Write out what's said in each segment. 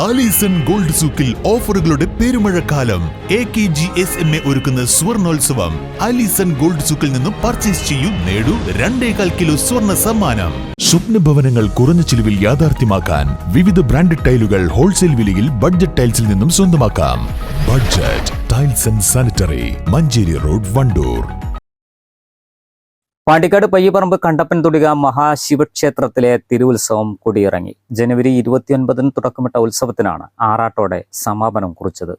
Alison gold സൂക്കിൽ ഓഫറുകളുടെ പെരുമഴക്കാലം. AKGSMA ഒരുക്കുന്ന സ്വർണോത്സവം. ആലീസൺ ഗോൾഡ് സൂക്കിൽ നിന്നും പർച്ചേസ് ചെയ്യൂ, നേടൂ 2.25 കിലോ സ്വർണ്ണ സമ്മാനം. സ്വപ്ന ഭവനങ്ങൾ കുറഞ്ഞ ചിലവിൽ യാഥാർത്ഥ്യമാക്കാൻ വിവിധ ബ്രാൻഡഡ് ടൈലുകൾ ഹോൾസെയിൽ വിലയിൽ ബഡ്ജറ്റ് ടൈൽസിൽ നിന്നും സ്വന്തമാക്കാം. Budget tiles and sanitary, Manjeri road, Wandoor. Pandikkad Payyapparamba കണ്ടപ്പൻതുടിക മഹാശിവക്ഷേത്രത്തിലെ തിരുവുത്സവം കൊടിയിറങ്ങി. ജനുവരി 29 തുടക്കമിട്ട ഉത്സവത്തിനാണ് ആറാട്ടോടെ സമാപനം കുറിച്ചത്.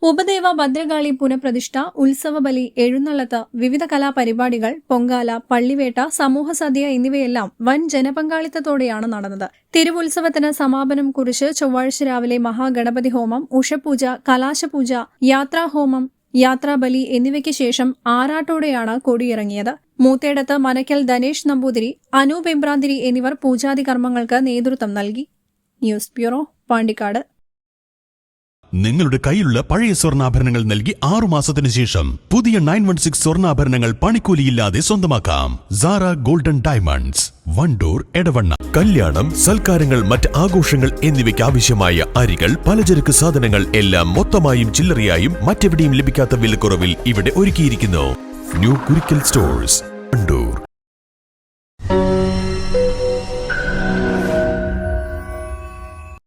ഉപദേവ ഭദ്രകാളി പുനഃപ്രതിഷ്ഠ, ഉത്സവബലി, എഴുന്നള്ളത്ത്, വിവിധ കലാപരിപാടികൾ, പൊങ്കാല, പള്ളിവേട്ട, സമൂഹസദ്യ എന്നിവയെല്ലാം വൻ ജനപങ്കാളിത്തത്തോടെയാണ് നടന്നത്. തിരുവുത്സവത്തിന് സമാപനം കുറിച്ച് ചൊവ്വാഴ്ച രാവിലെ മഹാഗണപതി ഹോമം, ഉഷപൂജ, കലാശപൂജ, യാത്രാഹോമം, യാത്രാബലി എന്നിവയ്ക്ക് ശേഷം ആറാട്ടോടെയാണ് കൊടിയിറങ്ങിയത്. മൂത്തേടത്ത് മനക്കൽ ധനേഷ് നമ്പൂതിരി, അനൂപ് എമ്പ്രാന്തിരി എന്നിവർ പൂജാതി കർമ്മങ്ങൾക്ക് നേതൃത്വം നൽകി. News bureau, Pandikkad. നിങ്ങളുടെ കയ്യിലുള്ള പഴയ സ്വർണ്ണാഭരണങ്ങൾ നൽകി 6 മാസത്തിന് ശേഷം പുതിയ 916 സ്വർണ്ണാഭരണങ്ങൾ പണിക്കൂലിയില്ലാതെ സ്വന്തമാക്കാം. Sara Golden Diamonds, Wandoor, Edavanna. കല്യാണം, സൽക്കാരങ്ങൾ, മറ്റ് ആഘോഷങ്ങൾ എന്നിവയ്ക്ക് ആവശ്യമായ അരികൾ, പലചരക്ക് സാധനങ്ങൾ എല്ലാം മൊത്തമായും ചില്ലറയായും മറ്റെവിടെയും ലഭിക്കാത്ത വിലക്കുറവിൽ ഇവിടെ ഒരുക്കിയിരിക്കുന്നു. New Kurikkal stores, Wandoor.